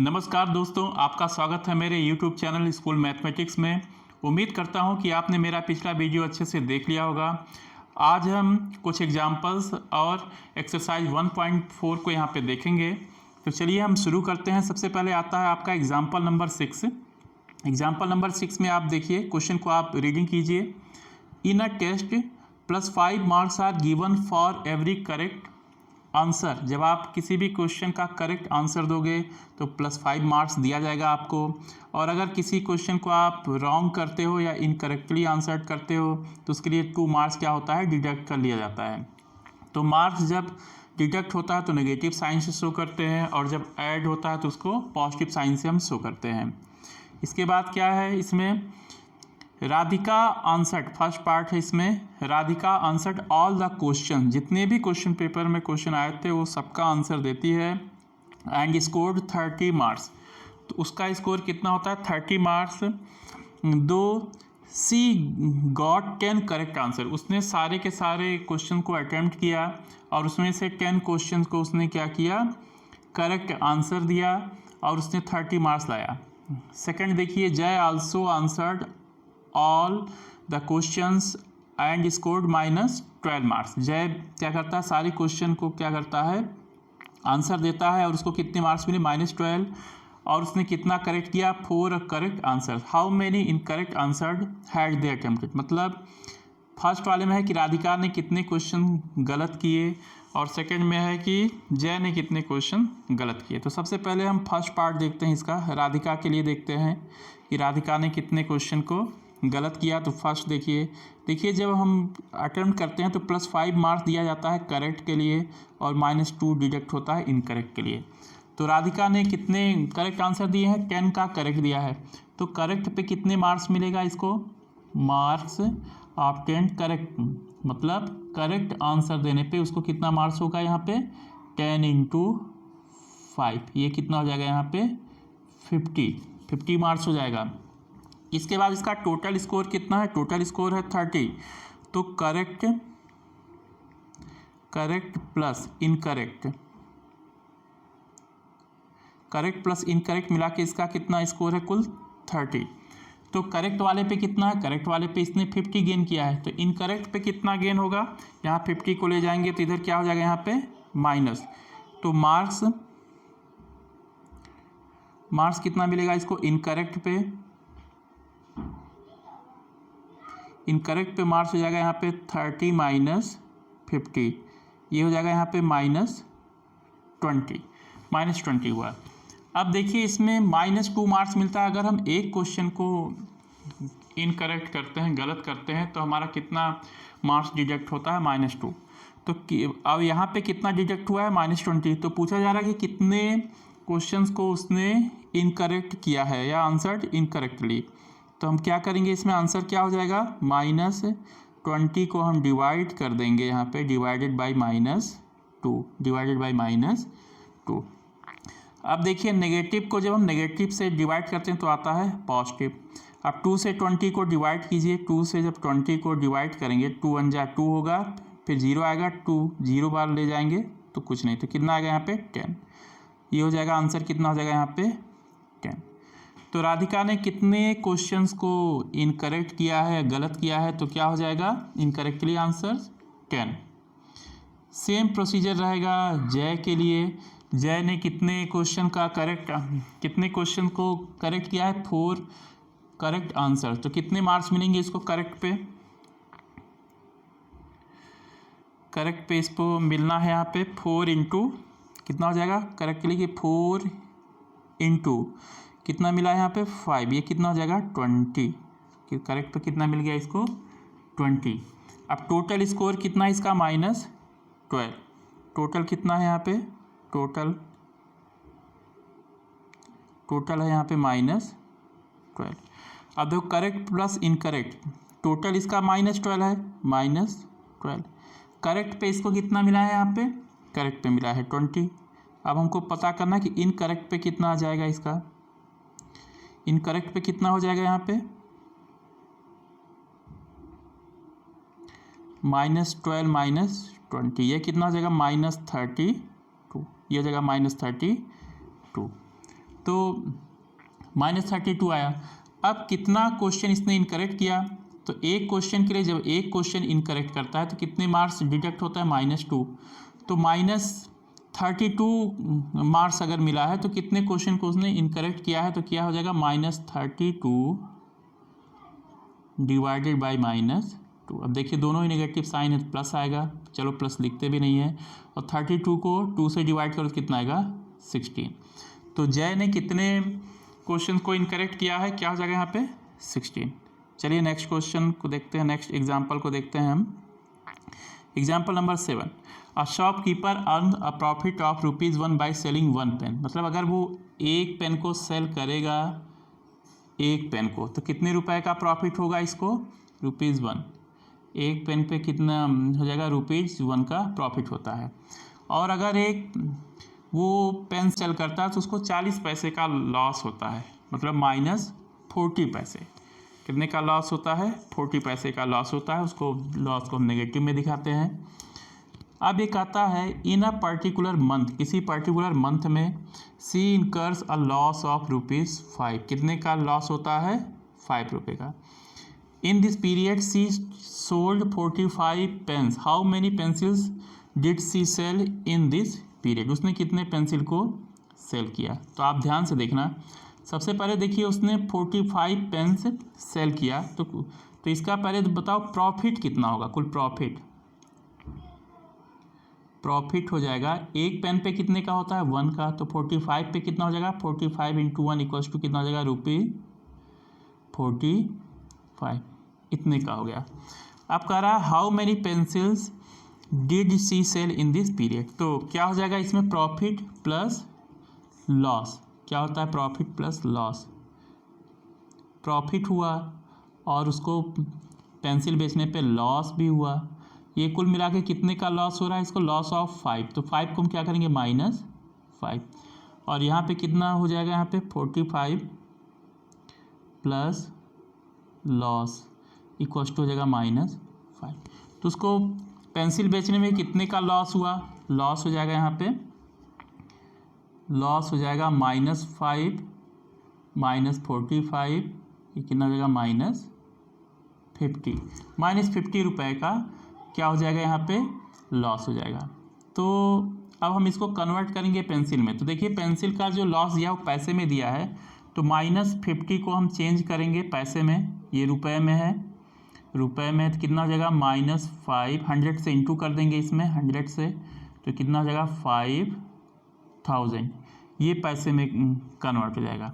नमस्कार दोस्तों, आपका स्वागत है मेरे YouTube चैनल स्कूल मैथमेटिक्स में। उम्मीद करता हूं कि आपने मेरा पिछला वीडियो अच्छे से देख लिया होगा। आज हम कुछ एग्जाम्पल्स और एक्सरसाइज 1.4 को यहां पे देखेंगे। तो चलिए हम शुरू करते हैं। सबसे पहले आता है आपका एग्जाम्पल नंबर 6। एग्जाम्पल नंबर 6 में आप देखिए, क्वेश्चन को आप रीडिंग कीजिए। In a test +5 marks are given for every correct answer. जब आप किसी भी क्वेश्चन का करेक्ट आंसर दोगे तो +5 मार्क्स दिया जाएगा आपको। और अगर किसी क्वेश्चन को आप रॉन्ग करते हो या इनकरेक्टली आंसर करते हो तो उसके लिए 2 मार्क्स क्या होता है, डिडक्ट कर लिया जाता है। तो मार्क्स जब डिडक्ट होता है तो नेगेटिव साइन से शो करते हैं, और जब ऐड होता है तो उसको पॉजिटिव साइन से हम शो करते हैं। इसके बाद क्या है, इसमें राधिका आंसर्ड, फर्स्ट पार्ट है इसमें। Radhika answered all the question, जितने भी क्वेश्चन पेपर में क्वेश्चन आए थे वो सबका आंसर देती है। एंड स्कोर्ड 30 मार्क्स, तो उसका स्कोर कितना होता है, 30 मार्क्स। दो सी गॉट 10 करेक्ट आंसर, उसने सारे के सारे क्वेश्चन को अटेम्प्ट किया और उसमें से 10 क्वेश्चन को उसने क्या किया, करेक्ट आंसर दिया और उसने 30 मार्क्स लाया। सेकंड देखिए, जय also answered all the questions and scored -12 marks. जय क्या करता है, सारे क्वेश्चन को क्या करता है, आंसर देता है और उसको कितने मार्क्स मिले, -12। और उसने कितना करेक्ट किया, 4 correct answer. How many incorrect answered had they attempted, मतलब फर्स्ट वाले में है कि राधिका ने कितने क्वेश्चन गलत किए, और सेकंड में है कि जय ने कितने क्वेश्चन गलत किए। तो सबसे पहले हम फर्स्ट पार्ट देखते हैं इसका, राधिका के लिए देखते हैं कि राधिका ने कितने क्वेश्चन को गलत किया। तो फर्स्ट देखिए जब हम अटेम्प्ट करते हैं तो +5 मार्क्स दिया जाता है करेक्ट के लिए और -2 डिडक्ट होता है इनकरेक्ट के लिए। तो राधिका ने कितने करेक्ट आंसर दिए हैं, 10 का करेक्ट दिया है। तो करेक्ट पे कितने मार्क्स मिलेगा इसको, मार्क्स ऑफ 10 करेक्ट, मतलब करेक्ट आंसर देने पे उसको कितना मार्क्स होगा यहाँ पे, 10 × 5, ये कितना हो जाएगा यहाँ पे 50 मार्क्स हो जाएगा। इसके बाद इसका टोटल स्कोर कितना है, टोटल स्कोर है 30। तो correct plus incorrect, correct plus incorrect मिला के इसका कितना स्कोर है, कुल 30। तो करेक्ट वाले पे कितना है, करेक्ट वाले पे इसने 50 गेन किया है। तो इनकरेक्ट पे कितना गेन होगा, यहाँ 50 को ले जाएंगे तो इधर क्या हो जाएगा, यहाँ पे माइनस। तो मार्क्स कितना मिलेगा इसको, इनकरेक्ट पे मार्क्स हो जाएगा यहाँ पे 30 - 50, ये हो जाएगा यहाँ पे -20 हुआ। अब देखिए इसमें -2 मार्क्स मिलता है अगर हम एक क्वेश्चन को इनकरेक्ट करते हैं, गलत करते हैं, तो हमारा कितना मार्क्स डिडक्ट होता है, -2। तो अब यहाँ पे कितना डिडक्ट हुआ है, -20। तो पूछा जा रहा है कि कितने क्वेश्चंस को उसने इनकरेक्ट किया है या आंसर्ड इनकरेक्टली। तो हम क्या करेंगे, इसमें आंसर क्या हो जाएगा, -20 को हम डिवाइड कर देंगे यहाँ पे, डिवाइडेड बाई -2। अब देखिए नेगेटिव को जब हम नेगेटिव से डिवाइड करते हैं तो आता है पॉजिटिव। अब 2 से 20 को डिवाइड कीजिए, 2 से जब 20 को डिवाइड करेंगे 2 × 1 = 2 होगा, फिर 0 आएगा, 2 0 बार ले जाएंगे तो कुछ नहीं, तो कितना आएगा यहाँ पे 10। ये हो जाएगा आंसर, कितना हो जाएगा यहाँ पे 10। तो राधिका ने कितने क्वेश्चंस को इनकरेक्ट किया है, गलत किया है, तो क्या हो जाएगा, इनकरेक्टली आंसर 10। सेम प्रोसीजर रहेगा जय के लिए। जय ने कितने क्वेश्चन को करेक्ट किया है, 4 करेक्ट आंसर। तो कितने मार्क्स मिलेंगे इसको करेक्ट पे इसको मिलना है यहाँ पे 4 × कितना हो जाएगा करेक्ट के लिए, कि 4 × कितना मिला है यहाँ पे 5, ये कितना हो जाएगा 20। करेक्ट पे कितना मिल गया इसको 20। अब टोटल स्कोर कितना है इसका, -12। टोटल कितना है यहाँ पे, टोटल है यहाँ पे -12। अब देखो करेक्ट प्लस इनकरेक्ट, टोटल इसका -12 है, -12। करेक्ट पे इसको कितना मिला है, यहाँ पे करेक्ट पे मिला है 20। अब हमको पता करना है कि इनकरेक्ट पे कितना आ जाएगा इसका, इनकरेक्ट पे कितना हो जाएगा यहाँ पे -12 - 20, ये कितना हो जाएगा -32, ये हो जाएगा -32। तो -32 आया। अब कितना क्वेश्चन इसने इनकरेक्ट किया, तो एक क्वेश्चन के लिए जब एक क्वेश्चन इनकरेक्ट करता है तो कितने मार्क्स डिडक्ट होता है, -2। तो -32 मार्क्स अगर मिला है तो कितने क्वेश्चन को उसने इनकरेक्ट किया है, तो क्या हो जाएगा -32 डिवाइडेड बाई -2। अब देखिए दोनों ही नेगेटिव साइन है, प्लस आएगा, चलो प्लस लिखते भी नहीं है, और 32 को 2 से डिवाइड करो तो कितना आएगा 16। तो जय ने कितने क्वेश्चन को इनकरेक्ट किया है, क्या हो जाएगा यहाँ पे 16। चलिए नेक्स्ट क्वेश्चन को देखते हैं, नेक्स्ट एग्जाम्पल को देखते हैं हम। Example number 7, a shopkeeper earn a profit of ₹1 by selling 1 pen. मतलब अगर वो एक पेन को सेल करेगा, एक पेन को, तो कितने रुपए का प्रॉफिट होगा इसको, ₹1। एक पेन पे कितना हो जाएगा, ₹1 का प्रॉफिट होता है। और अगर एक वो पेन सेल करता है तो उसको 40 पैसे का लॉस होता है, मतलब -40 पैसे। कितने का लॉस होता है, 40 पैसे का लॉस होता है। उसको लॉस को हम नेगेटिव में दिखाते हैं। अब एक आता है इन अ पर्टिकुलर मंथ, किसी पर्टिकुलर मंथ में she incurs a loss of ₹5। कितने का लॉस होता है, ₹5 का। In this period she sold 45 pens. How many pencils did she sell in this period. उसने कितने पेंसिल को सेल किया, तो आप ध्यान से देखना। सबसे पहले देखिए उसने 45 पेन्स सेल किया, तो इसका पहले बताओ प्रॉफिट कितना होगा, कुल प्रॉफिट हो जाएगा, एक पेन पे कितने का होता है 1 का, तो 45 पे कितना हो जाएगा, 45 इंटू 1 इक्वल्स टू कितना हो जाएगा, ₹45, इतने का हो गया। अब कह रहा है how many pencils did she sell in this period. तो क्या हो जाएगा इसमें, प्रॉफिट प्लस लॉस। क्या होता है, प्रॉफिट प्लस लॉस। प्रॉफिट हुआ और उसको पेंसिल बेचने पे लॉस भी हुआ, ये कुल मिला के कितने का लॉस हो रहा है इसको, लॉस ऑफ 5। तो 5 को हम क्या करेंगे, -5, और यहाँ पे कितना हो जाएगा, यहाँ पे 45 प्लस लॉस इक्वल्स टू हो जाएगा -5। तो उसको पेंसिल बेचने में कितने का लॉस हुआ, लॉस हो जाएगा यहाँ पे, लॉस हो जाएगा -5 -45, ये कितना हो जाएगा -50 रुपए का क्या हो जाएगा यहाँ पे, लॉस हो जाएगा। तो अब हम इसको कन्वर्ट करेंगे पेंसिल में। तो देखिए पेंसिल का जो लॉस दिया वो पैसे में दिया है, तो -50 को हम चेंज करेंगे पैसे में, ये रुपए में है, रुपए में तो कितना हो जाएगा -5, 100 से इंटू कर देंगे इसमें 100 से, तो कितना हो जाएगा 5000, ये पैसे में कन्वर्ट हो जाएगा।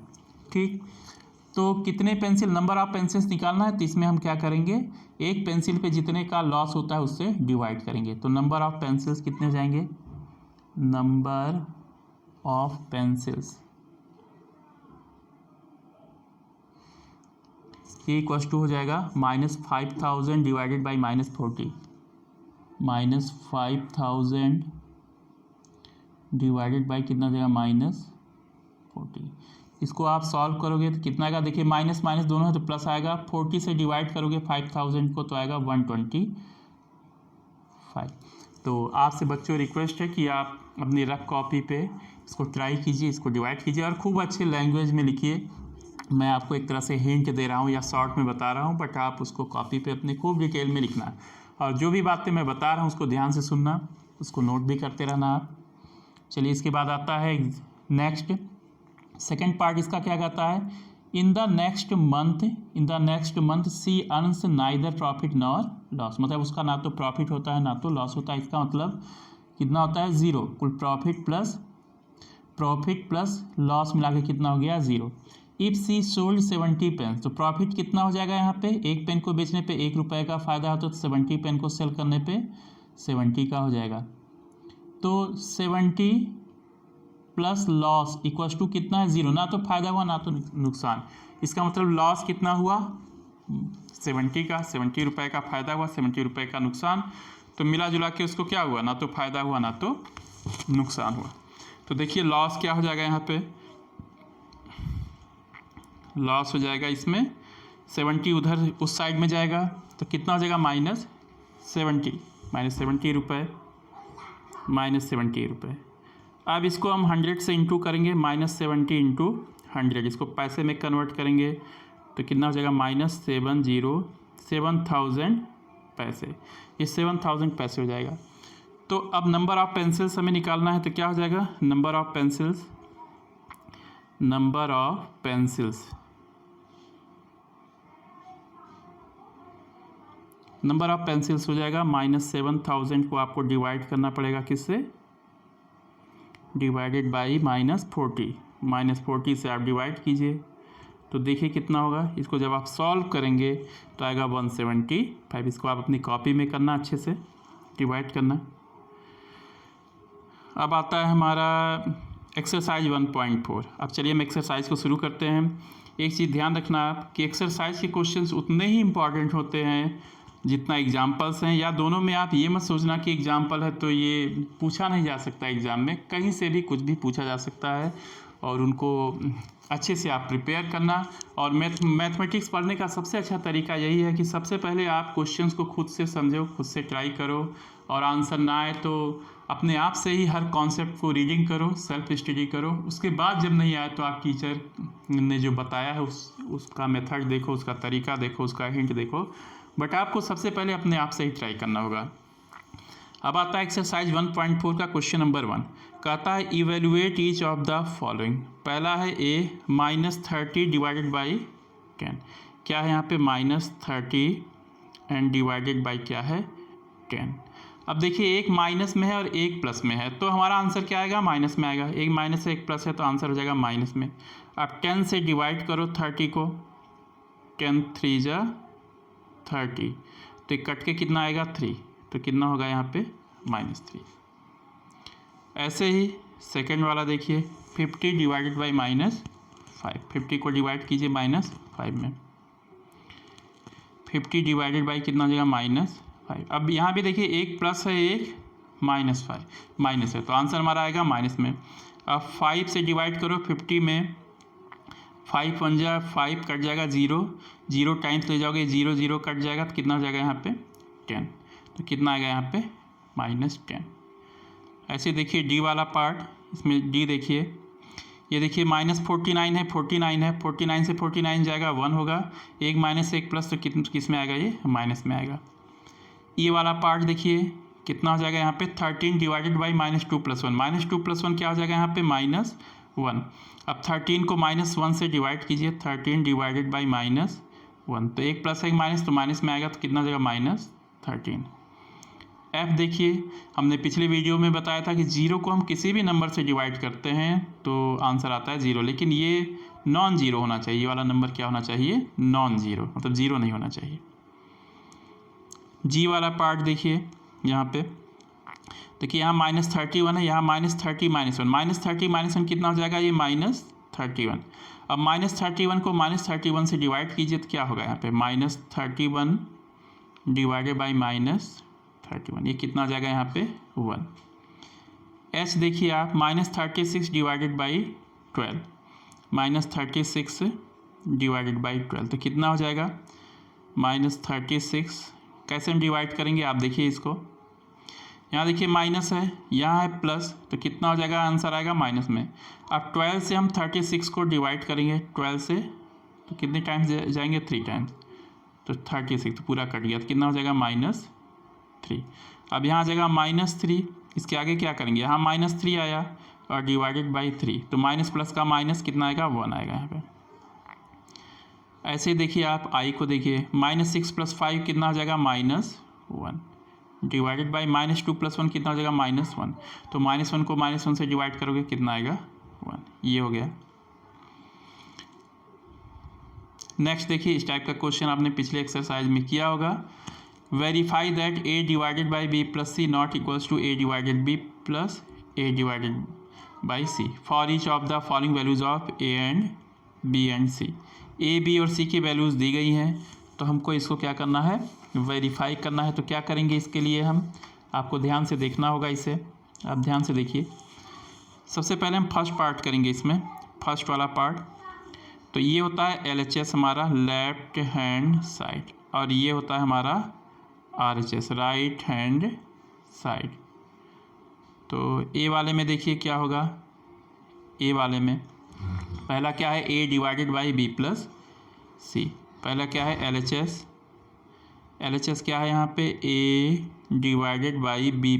ठीक, तो कितने पेंसिल, नंबर ऑफ पेंसिल्स निकालना है, तो इसमें हम क्या करेंगे, एक पेंसिल पे जितने का लॉस होता है उससे डिवाइड करेंगे। तो नंबर ऑफ पेंसिल्स कितने हो जाएंगे, नंबर ऑफ पेंसिल्स ये इक्वल्स टू हो जाएगा -5000 डिवाइडेड बाई -40, -5000 डिवाइडेड बाई कितना हो जाएगा -40। इसको आप सॉल्व करोगे तो कितना आएगा, देखिए माइनस माइनस दोनों है तो प्लस आएगा, 40 से डिवाइड करोगे 5000 को तो आएगा 125। तो आपसे बच्चों रिक्वेस्ट है कि आप अपनी रफ कॉपी पे इसको ट्राई कीजिए, इसको डिवाइड कीजिए और खूब अच्छे लैंग्वेज में लिखिए। मैं आपको एक तरह से हिंट दे रहा हूँ या शॉर्ट में बता रहा हूँ, बट आप उसको कॉपी पे अपने खूब डिटेल में लिखना है, और जो भी बातें मैं बता रहा हूँ उसको ध्यान से सुनना, उसको नोट भी करते रहना आप। चलिए इसके बाद आता है नेक्स्ट, सेकेंड पार्ट इसका क्या कहता है, in the next month she earns neither profit nor loss. मतलब उसका ना तो प्रॉफिट होता है ना तो लॉस होता है। इसका मतलब कितना होता है, 0। कुल प्रॉफिट प्लस लॉस मिला के कितना हो गया, 0। इफ सी सोल्ड 70 पेन, तो प्रॉफिट कितना हो जाएगा यहाँ पे, एक पेन को बेचने पे ₹1 का फ़ायदा होता है, तो 70 पेन को सेल करने पे 70 का हो जाएगा। तो 70 प्लस लॉस इक्वल्स टू कितना है, 0। ना तो फायदा हुआ ना तो नुकसान। इसका मतलब लॉस कितना हुआ, 70 का, ₹70 का फ़ायदा हुआ, ₹70 का नुकसान। तो मिला जुला के उसको क्या हुआ, ना तो फायदा हुआ ना तो नुकसान हुआ। तो देखिए लॉस क्या हो जाएगा, यहाँ पे लॉस हो जाएगा इसमें 70 उधर उस साइड में जाएगा, तो कितना हो जाएगा -70 रुपये, -70 रुपये। अब इसको हम 100 से इंटू करेंगे, -70 इंटू 100, इसको पैसे में कन्वर्ट करेंगे तो कितना हो जाएगा, -7,000 पैसे, ये 7,000 पैसे हो जाएगा। तो अब नंबर ऑफ़ पेंसिल्स हमें निकालना है, तो क्या हो जाएगा, नंबर ऑफ़ पेंसिल्स हो जाएगा -7,000 को आपको डिवाइड करना पड़ेगा किससे, डिवाइडेड बाई -40 से आप डिवाइड कीजिए तो देखिए कितना होगा। इसको जब आप सॉल्व करेंगे तो आएगा 175। इसको आप अपनी कॉपी में करना, अच्छे से डिवाइड करना। अब आता है हमारा एक्सरसाइज 1.4। अब चलिए हम एक्सरसाइज को शुरू करते हैं। एक चीज़ ध्यान रखना आप कि एक्सरसाइज के क्वेश्चंस उतने ही इम्पॉर्टेंट होते हैं जितना एग्जाम्पल्स हैं, या दोनों में आप ये मत सोचना कि एग्जाम्पल है तो ये पूछा नहीं जा सकता एग्ज़ाम में, कहीं से भी कुछ भी पूछा जा सकता है और उनको अच्छे से आप प्रिपेयर करना। और मैथमेटिक्स पढ़ने का सबसे अच्छा तरीका यही है कि सबसे पहले आप क्वेश्चंस को खुद से समझो, खुद से ट्राई करो, और आंसर ना आए तो अपने आप से ही हर कॉन्सेप्ट को रीडिंग करो, सेल्फ स्टडी करो। उसके बाद जब नहीं आए तो आप टीचर ने जो बताया है उसका मेथड देखो, उसका तरीका देखो, उसका हिंट देखो, बट आपको सबसे पहले अपने आप से ही ट्राई करना होगा। अब आता है एक्सरसाइज 1.4 का क्वेश्चन नंबर 1। कहता है evaluate each of the following. पहला है ए -30 डिवाइडेड बाई 10। क्या है यहाँ पे, -30 एंड डिवाइडेड बाई क्या है, 10। अब देखिए एक माइनस में है और एक प्लस में है, तो हमारा आंसर क्या आएगा, माइनस में आएगा। एक माइनस है एक प्लस है तो आंसर हो जाएगा माइनस में। अब 10 से डिवाइड करो 30 को, 10 3 जा 30, तो एक कट के कितना आएगा 3, तो कितना होगा यहाँ पे -3। ऐसे ही सेकंड वाला देखिए 50 डिवाइडेड बाई -5। 50 को डिवाइड कीजिए -5 में, 50 डिवाइडेड बाई कितना हो जाएगा -5। अब यहाँ भी देखिए एक प्लस है एक -5 माइनस है, तो आंसर हमारा आएगा माइनस में। अब 5 से डिवाइड करो 50 में, 5 1 जा 5 कट जाएगा 0 टाइम्स ले जाओगे 0 कट जाएगा तो कितना हो जाएगा यहाँ पे 10, तो कितना आएगा यहाँ पे -10। ऐसे देखिए डी वाला पार्ट, इसमें डी देखिए, ये देखिए -49 है, 49 से 49 जाएगा 1 होगा, एक माइनस एक प्लस तो किस में आएगा, ये माइनस में आएगा। ये वाला पार्ट देखिए कितना हो जाएगा यहाँ पे 13 डिवाइडेड बाई -2 + 1। -2 + 1 क्या हो जाएगा यहाँ पे -1। अब 13 को -1 से डिवाइड कीजिए, 13 डिवाइडेड बाई -1, तो एक प्लस एक माइनस तो माइनस में आएगा, तो कितना हो जाएगा -13। एफ देखिए हमने पिछले वीडियो में बताया था कि 0 को हम किसी भी नंबर से डिवाइड करते हैं तो आंसर आता है 0, लेकिन ये नॉन जीरो होना चाहिए। ये वाला नंबर क्या होना चाहिए, नॉन जीरो, मतलब 0 नहीं होना चाहिए। जी वाला पार्ट देखिए यहाँ पे, देखिए यहाँ -31 है, यहाँ -30 -1, -30 -1 कितना हो जाएगा, ये -31। अब -31 को -31 से डिवाइड कीजिए तो क्या होगा यहाँ पे -31 डिवाइडेड बाई -31, ये कितना हो जाएगा यहाँ पे 1। एच देखिए आप -36 डिवाइडेड बाई 12, -36 डिवाइडेड बाई 12, तो कितना हो जाएगा -36। कैसे हम डिवाइड करेंगे आप देखिए इसको, यहाँ देखिए माइनस है, यहाँ है प्लस, तो कितना हो जाएगा, आंसर आएगा माइनस में। अब 12 से हम 36 को डिवाइड करेंगे, 12 से तो कितने टाइम्स जाएंगे, 3 टाइम्स, तो 36 तो पूरा कट गया, तो कितना हो जाएगा -3। अब यहाँ आ जाएगा -3, इसके आगे क्या करेंगे, यहाँ -3 आया और डिवाइडेड बाई 3, तो माइनस प्लस का माइनस कितना आएगा, 1 आएगा यहाँ पे। ऐसे देखिए आप आई को देखिए, -6 + 5 कितना हो जाएगा -1, डिवाइडेड बाई -2 + 1 कितना हो जाएगा -1, तो -1 को -1 से डिवाइड करोगे कितना आएगा 1, ये हो गया। नेक्स्ट देखिए इस टाइप का क्वेश्चन आपने पिछले एक्सरसाइज में किया होगा। Verify that a divided by b + c not equals to a divided b + a divided by c for each of the following values of a and b and c। a b और c की values दी गई हैं, तो हमको इसको क्या करना है, वेरीफाई करना है। तो क्या करेंगे इसके लिए, हम आपको ध्यान से देखना होगा इसे, आप ध्यान से देखिए। सबसे पहले हम फर्स्ट पार्ट करेंगे इसमें, फर्स्ट वाला पार्ट, तो ये होता है LHS हमारा लेफ्ट हैंड साइड, और ये होता है हमारा RHS राइट हैंड साइड। तो ए वाले में देखिए क्या होगा, ए वाले में पहला क्या है, A divided by B plus सी। पहला क्या है एल एच एस क्या है यहाँ पे, ए डिवाइडेड बाई बी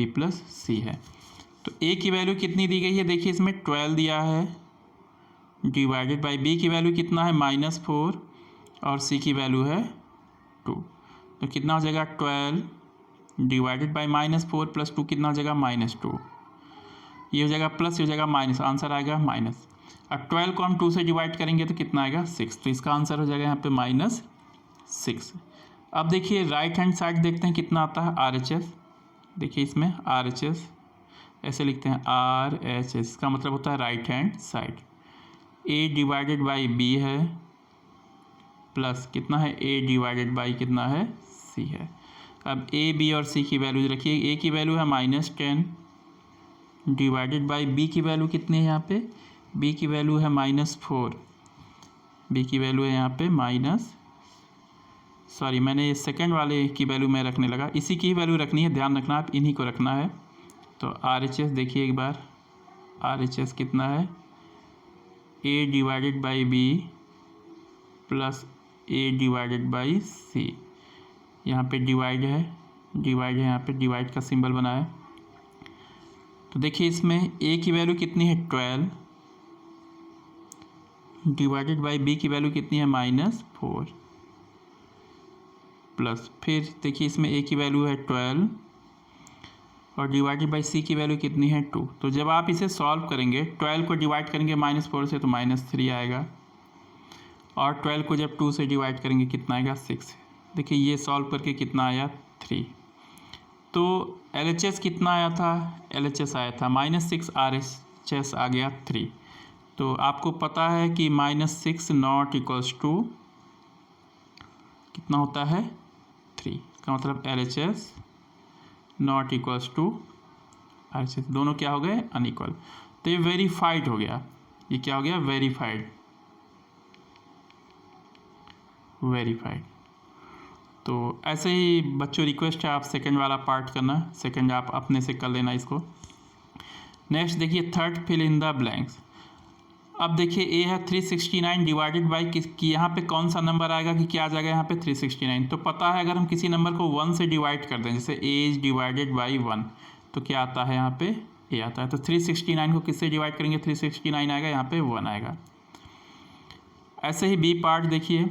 प्लस सी है। तो ए की वैल्यू कितनी दी गई है, देखिए इसमें 12 दिया है, डिवाइडेड बाई बी की वैल्यू कितना है -4 और सी की वैल्यू है 2। तो कितना हो जाएगा 12 डिवाइडेड बाई -4 + 2 कितना हो जाएगा -2। ये हो जाएगा प्लस, ये हो जाएगा माइनस, आंसर आएगा माइनस। अब 12 को हम 2 से डिवाइड करेंगे तो कितना आएगा 6, तो इसका आंसर हो जाएगा यहाँ पे -6। अब देखिए राइट हैंड साइड देखते हैं कितना आता है, RHS। देखिए इसमें RHS ऐसे लिखते हैं RHS, इसका मतलब होता है right hand side. A divided by b है प्लस कितना है, ए डिवाइडेड बाई कितना है सी है। अब ए बी और सी की वैल्यू रखिए, ए की वैल्यू है -10 डिवाइडेड बाई बी की वैल्यू कितनी है यहाँ पे, बी की वैल्यू है -4, बी की वैल्यू है यहाँ पे मैंने ये सेकंड वाले की वैल्यू मैं रखने लगा, इसी की वैल्यू रखनी है, ध्यान रखना आप इन्हीं को रखना है। तो RHS देखिए एक बार, RHS कितना है, A divided by B plus A divided by C. यहाँ पे डिवाइड है यहाँ पे डिवाइड का सिंबल बना है। तो देखिए इसमें ए की वैल्यू कितनी है 12 डिवाइडेड बाई बी की वैल्यू कितनी है -4 प्लस, फिर देखिए इसमें ए की वैल्यू है 12 और डिवाइडेड बाई सी की वैल्यू कितनी है 2। तो जब आप इसे सॉल्व करेंगे, 12 को डिवाइड करेंगे -4 से तो -3 आएगा, और 12 को जब 2 से डिवाइड करेंगे कितना आएगा 6। देखिए ये सॉल्व करके कितना आया 3। तो LHS कितना आया था, LHS आया था -6, RHS आ गया 3। तो आपको पता है कि -6 नॉट इक्वल्स टू कितना होता है 3, इसका मतलब LHS not equals to RHS, दोनों क्या हो गए अनइक्वल। तो ये वेरीफाइड हो गया, ये क्या हो गया वेरीफाइड। तो ऐसे ही बच्चों रिक्वेस्ट है आप सेकंड वाला पार्ट करना, सेकंड आप अपने से कर लेना इसको। नेक्स्ट देखिए third fill in the blanks. अब देखिए ए है 369 डिवाइडेड बाई कि यहाँ पे कौन सा नंबर आएगा कि क्या आ जाएगा यहाँ पे 369। तो पता है अगर हम किसी नंबर को 1 से डिवाइड कर दें, जैसे ए इज डिवाइडेड बाई 1, तो क्या आता है यहाँ पे ए आता है। तो 369 को किससे डिवाइड करेंगे, 369 आएगा, यहाँ पे 1 आएगा। ऐसे ही बी पार्ट देखिए,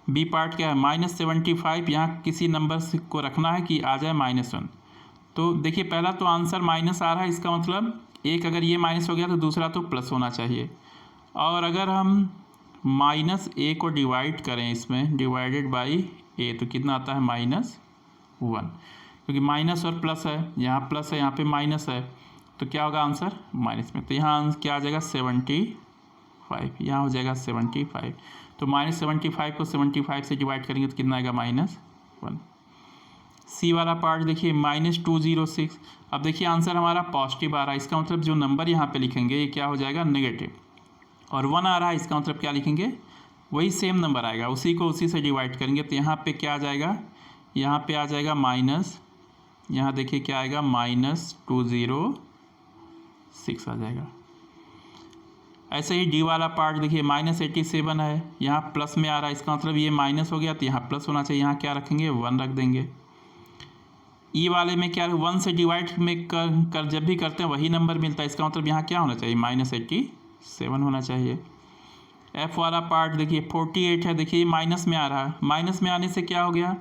बी पार्ट क्या है -75, यहाँ किसी नंबर को रखना है कि आ जाए -1। तो देखिए पहला तो आंसर माइनस आ रहा है, इसका मतलब एक अगर ये माइनस हो गया तो दूसरा तो प्लस होना चाहिए। और अगर हम -a को डिवाइड करें इसमें डिवाइडेड बाई a, तो कितना आता है -1, क्योंकि माइनस और प्लस है, यहाँ प्लस है यहाँ पे माइनस है, तो क्या होगा आंसर माइनस में। तो यहाँ क्या आ जाएगा 75, यहाँ हो जाएगा 75। तो -75 को 75 से डिवाइड करेंगे तो कितना आएगा -1। सी वाला पार्ट देखिए -206। अब देखिए आंसर हमारा पॉजिटिव आ रहा है, इसका मतलब जो नंबर यहाँ पे लिखेंगे ये क्या हो जाएगा नेगेटिव। और 1 आ रहा है, इसका मतलब क्या लिखेंगे, वही सेम नंबर आएगा, उसी को उसी से डिवाइड करेंगे। तो यहाँ पे क्या आ जाएगा, यहाँ पे आ जाएगा माइनस, यहाँ देखिए क्या आएगा -206 आ जाएगा। ऐसे ही डी वाला पार्ट देखिए -87 है, यहाँ प्लस में आ रहा है, इसका मतलब ये माइनस हो गया तो यहाँ प्लस होना चाहिए, यहाँ क्या रखेंगे 1 रख देंगे। ई वाले में क्या 1 से डिवाइड में कर जब भी करते हैं वही नंबर मिलता है, इसका मतलब यहाँ क्या होना चाहिए -87 होना चाहिए। एफ वाला पार्ट देखिए 48 है, देखिए ये माइनस में आ रहा है, माइनस में आने से क्या हो गया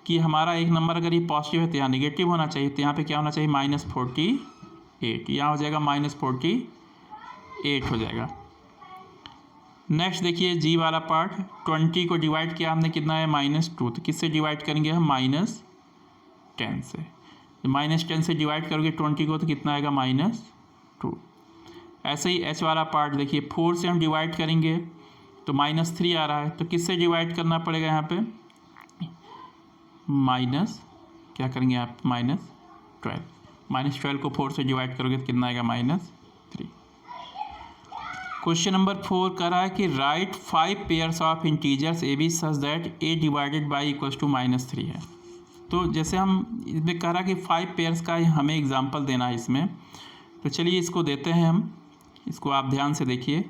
कि हमारा एक नंबर अगर ये पॉजिटिव है तो यहाँ निगेटिव होना चाहिए, तो यहाँ पे क्या होना चाहिए -48, यहाँ हो जाएगा -48 हो जाएगा। नेक्स्ट देखिए जी वाला पार्ट 20 को डिवाइड किया हमने, कितना है -2, तो किससे डिवाइड करेंगे हम -10 से। -10 से डिवाइड करोगे 20 को तो कितना आएगा -2। ऐसे ही एच वाला पार्ट देखिए 4 से हम डिवाइड करेंगे तो -3 आ रहा है, तो किससे डिवाइड करना पड़ेगा यहाँ पे क्या करेंगे आप -12 को 4 से डिवाइड करोगे तो कितना आएगा -3। क्वेश्चन नंबर 4 कह रहा है कि right 5 pairs of integers a b such that a divided by equals to -3 है। तो जैसे हम इसमें कह रहा है कि 5 पेयर्स का हमें एग्जांपल देना है इसमें, तो चलिए इसको देते हैं हम। इसको आप ध्यान से देखिए।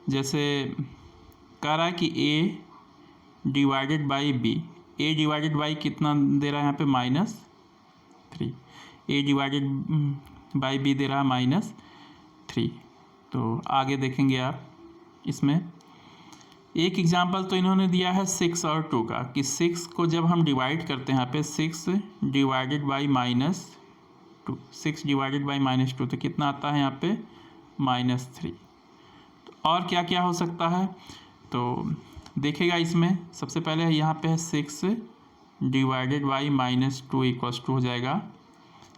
जैसे कह रहा है कि a divided by b, a divided by कितना दे रहा है यहाँ पे -3, a डिवाइडेड बाई b दे रहा है -3। तो आगे देखेंगे आप इसमें एक एग्जांपल तो इन्होंने दिया है 6 और 2 का, कि 6 को जब हम डिवाइड करते हैं यहाँ पे 6 डिवाइडेड बाई -2, 6 डिवाइडेड बाई -2 तो कितना आता है यहाँ पे -3। तो और क्या क्या हो सकता है तो देखेगा इसमें। सबसे पहले यहाँ पे है 6 डिवाइडेड बाई -2 इक्वल्स टू हो जाएगा,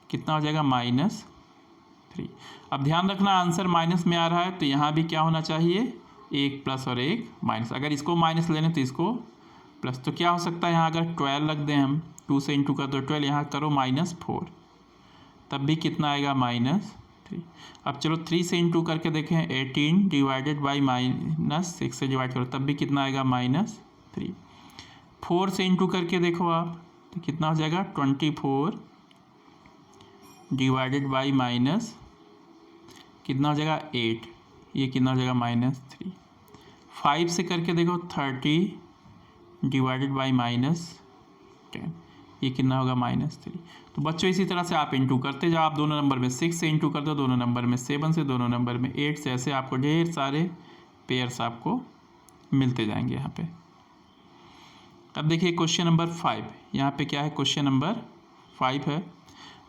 कितना हो जाएगा -3। अब ध्यान रखना आंसर माइनस में आ रहा है तो यहाँ भी क्या होना चाहिए, एक प्लस और एक माइनस। अगर इसको माइनस लेने तो इसको प्लस, तो क्या हो सकता है यहाँ अगर 12 रख दें हम, 2 से इंटू कर दो 12, यहाँ करो -4, तब भी कितना आएगा -3। अब चलो 3 से इंटू करके देखें, 18 डिवाइडेड बाई -6 से डिवाइड करो तब भी कितना आएगा -3। 4 से इंटू करके देखो आप तो कितना हो जाएगा 24 डिवाइडेड बाई माइनस कितना हो जाएगा 8, ये कितना हो जाएगा -3। 5 से करके देखो 30 डिवाइडेड बाई -10, ये कितना होगा -3। तो बच्चों इसी तरह से आप इंटू करते जाओ। आप दोनों नंबर में 6 से इंटू कर दो, दोनों नंबर में 7 से, दोनों नंबर में 8 से, ऐसे आपको ढेर सारे पेयर्स आपको मिलते जाएंगे यहाँ पे। अब देखिए क्वेश्चन नंबर 5, यहाँ पे क्या है, क्वेश्चन नंबर 5 है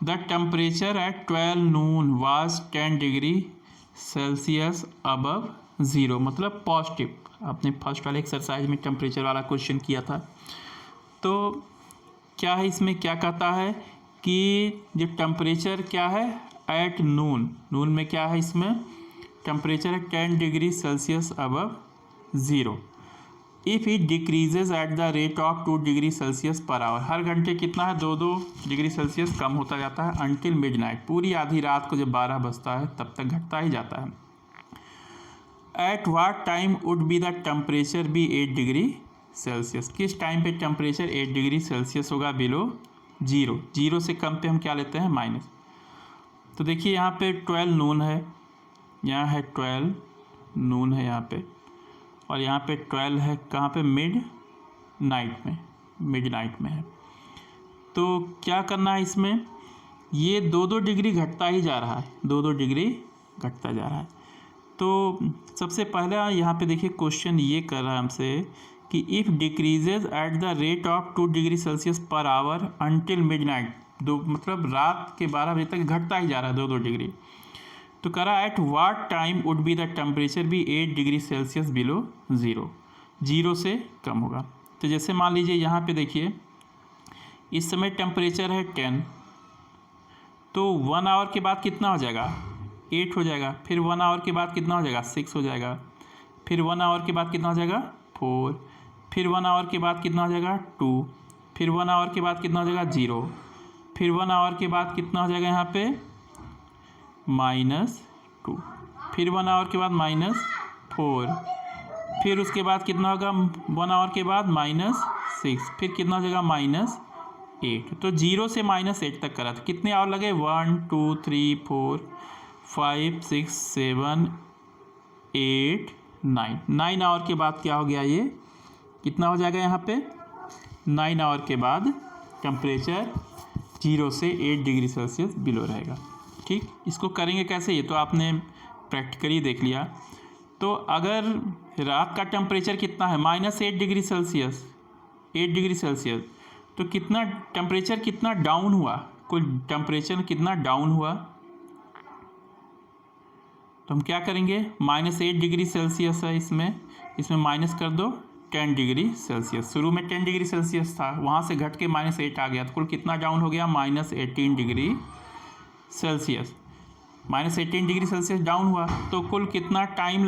the temperature at 12 Noon was 10 degree Celsius above 0, मतलब पॉजिटिव। आपने फर्स्ट वाले एक्सरसाइज में टेम्परेचर वाला क्वेश्चन किया था। तो क्या है इसमें, क्या कहता है कि जो टेम्परेचर क्या है एट नून, नून में क्या है इसमें टेम्परेचर है 10 degree Celsius above 0 if it decreases at the rate of 2 degree Celsius per hour. हर घंटे कितना है 2-2 डिग्री सेल्सियस कम होता जाता है अंटिल मिडनाइट, पूरी आधी रात को जब 12 बजता है तब तक घटता ही जाता है। At what time would be the temperature be 8 degree Celsius, किस टाइम पे टेम्परेचर 8 डिग्री सेल्सियस होगा बिलो 0, 0 से कम पे हम क्या लेते हैं माइनस। तो देखिए यहाँ पे 12 नून है, यहाँ है 12 नून है यहाँ पे, और यहाँ पे 12 है कहाँ पे मिड नाइट में है। तो क्या करना है इसमें, ये 2-2 डिग्री घटता ही जा रहा है, 2-2 डिग्री घटता जा रहा है। तो सबसे पहले यहाँ पे देखिए क्वेश्चन ये कर रहा है हमसे कि if decreases at the rate of 2 degree Celsius per our until midnight, मतलब रात के 12 बजे तक घटता ही जा रहा है 2-2 डिग्री। तो कह रहा है at what time would be the temperature be 8 degree Celsius below 0, 0 से कम होगा। तो जैसे मान लीजिए यहाँ पे देखिए इस समय टेम्परेचर है 10, तो 1 आवर के बाद कितना हो जाएगा 8 हो जाएगा, फिर 1 आवर के बाद कितना हो जाएगा 6 हो जाएगा, फिर 1 आवर के बाद कितना हो जाएगा 4, फिर 1 आवर के बाद कितना हो जाएगा 2, फिर 1 आवर के बाद कितना हो जाएगा 0, फिर 1 आवर के बाद कितना हो जाएगा यहाँ पे -2, फिर 1 आवर के बाद -4, फिर उसके बाद कितना होगा 1 आवर के बाद -6, फिर कितना हो जाएगा -8। तो 0 से -8 तक करा था, कितने आवर लगे 1 2 3 4 5 6 7 8 9 आवर के बाद क्या हो गया, ये कितना हो जाएगा यहाँ पे 9 आवर के बाद टेम्परेचर 0 से 8 डिग्री सेल्सियस बिलो रहेगा। ठीक, इसको करेंगे कैसे, ये तो आपने प्रैक्टिकली देख लिया। तो अगर रात का टेम्परेचर कितना है -8 डिग्री सेल्सियस, 8 डिग्री सेल्सियस, तो कितना टेम्परेचर कितना डाउन हुआ, कुल टेम्परेचर कितना डाउन हुआ, तो हम क्या करेंगे -8 डिग्री सेल्सियस है इसमें माइनस कर दो 10 डिग्री सेल्सियस। शुरू में 10 डिग्री सेल्सियस था, वहाँ से घट के -8 आ गया, तो कुल कितना डाउन हो गया -18 degree Celsius. -18 degree Celsius down हुआ तो कुल कितना टाइम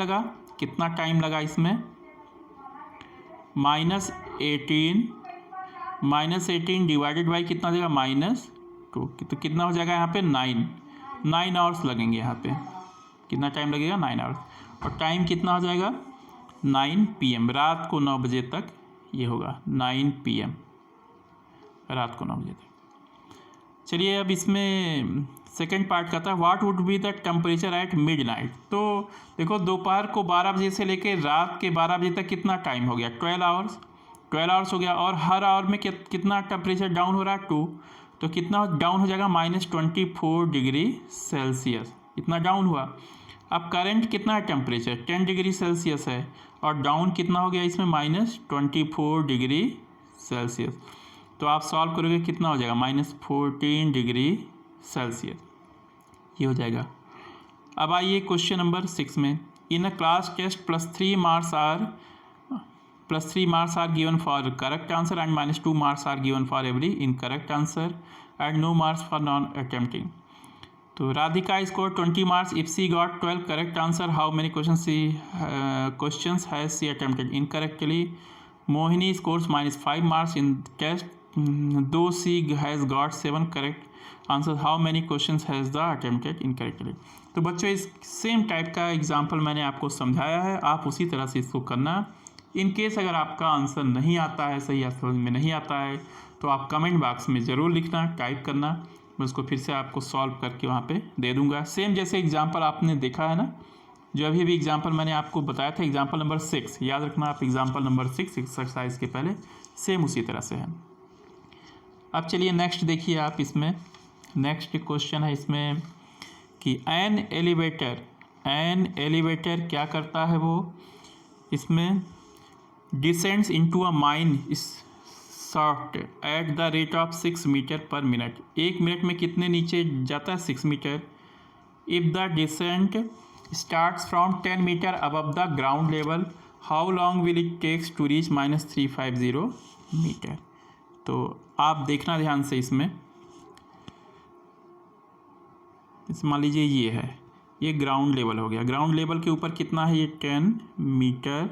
लगा इसमें -18 डिवाइडेड बाई कितना हो जाएगा -2, तो कितना हो जाएगा यहाँ पे 9 आवर्स लगेंगे। यहाँ पे कितना टाइम लगेगा 9 आवर्स, और टाइम कितना हो जाएगा 9 PM, रात को 9 बजे तक ये होगा 9 PM, रात को 9 बजे तक। चलिए अब इसमें सेकेंड पार्ट का था, what would be the temperature at midnight. तो देखो दोपहर को 12 बजे से लेकर रात के 12 बजे तक कितना टाइम हो गया, 12 आवर्स हो गया। और हर आवर में कितना टेम्परेचर डाउन हो रहा है, 2। तो कितना डाउन हो जाएगा, -24 डिग्री सेल्सियस, इतना डाउन हुआ। अब करंट कितना है, टेम्परेचर 10 डिग्री सेल्सियस है, और डाउन कितना हो गया इसमें, -24 डिग्री सेल्सियस। तो आप सॉल्व करोगे कितना हो जाएगा, -14 डिग्री सेल्सियस, ये हो जाएगा। अब आइए क्वेश्चन नंबर 6 में, in a class test +3 marks are given for correct answer and -2 marks are given for every incorrect answer and no marks for non attempting। तो Radhika scored 20 marks if she got 12 correct answer, how many questions has she attempted incorrectly? Mohini scores -5 marks in test, though she has got 7 correct answers, how many questions has the attempted incorrectly? तो बच्चों इस same type का example मैंने आपको समझाया है, आप उसी तरह से इसको करना। इन केस अगर आपका आंसर नहीं आता है, सही समझ में नहीं आता है, तो आप कमेंट बॉक्स में ज़रूर लिखना, टाइप करना, मैं उसको फिर से आपको सॉल्व करके वहाँ पे दे दूँगा। सेम जैसे एग्जाम्पल आपने देखा है ना, जो अभी भी एग्जाम्पल मैंने आपको बताया था, एग्जाम्पल नंबर 6, याद रखना आप, एग्जाम्पल नंबर 6 एक्सरसाइज के पहले सेम उसी तरह से है। अब चलिए नेक्स्ट देखिए आप, इसमें नेक्स्ट क्वेश्चन है इसमें कि एन एलिवेटर क्या करता है, वो इसमें descends into a mine shaft at the rate of 6 metre per minute. 1 minute में कितने नीचे जाता है, 6 metre. If the descent starts from 10 metre above the ground level, how long will it takes to reach -350 metre. तो आप देखना ध्यान से, इसमें मान लीजिए ये है, ये ग्राउंड लेवल हो गया, ग्राउंड लेवल के ऊपर कितना है, ये 10 मीटर,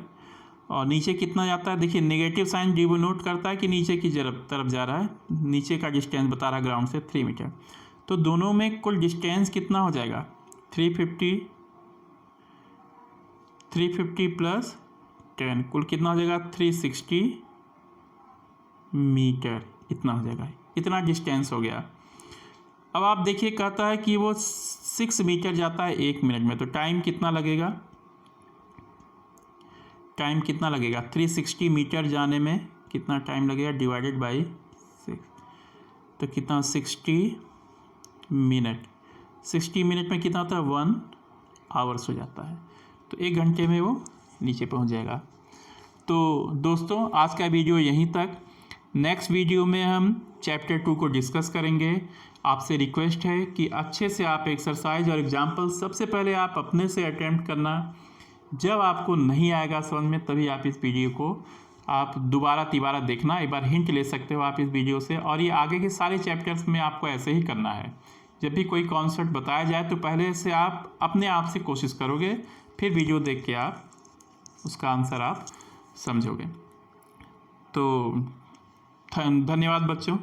और नीचे कितना जाता है, देखिए नेगेटिव साइन डिनोट करता है कि नीचे की तरफ जा रहा है, नीचे का डिस्टेंस बता रहा है ग्राउंड से 3 मीटर। तो दोनों में कुल डिस्टेंस कितना हो जाएगा, 350 प्लस 10, कुल कितना हो जाएगा, 360 मीटर, इतना हो जाएगा, इतना डिस्टेंस हो गया। अब आप देखिए कहता है कि वो 6 मीटर जाता है 1 मिनट में, तो टाइम कितना लगेगा, 360 मीटर जाने में कितना टाइम लगेगा, डिवाइडेड बाई 6, तो कितना 60 मिनट, 60 मिनट में कितना होता है, 1 आवर्स हो जाता है, तो 1 घंटे में वो नीचे पहुंच जाएगा। तो दोस्तों आज का वीडियो यहीं तक, नेक्स्ट वीडियो में हम चैप्टर 2 को डिस्कस करेंगे। आपसे रिक्वेस्ट है कि अच्छे से आप एक्सरसाइज और एग्जाम्पल सबसे पहले आप अपने से अटेम्प्ट करना, जब आपको नहीं आएगा समझ में तभी आप इस वीडियो को आप दोबारा देखना, एक बार हिंट ले सकते हो आप इस वीडियो से। और ये आगे के सारे चैप्टर्स में आपको ऐसे ही करना है, जब भी कोई कॉन्सेप्ट बताया जाए तो पहले से आप अपने आप से कोशिश करोगे, फिर वीडियो देख के आप उसका आंसर आप समझोगे। तो धन्यवाद बच्चों।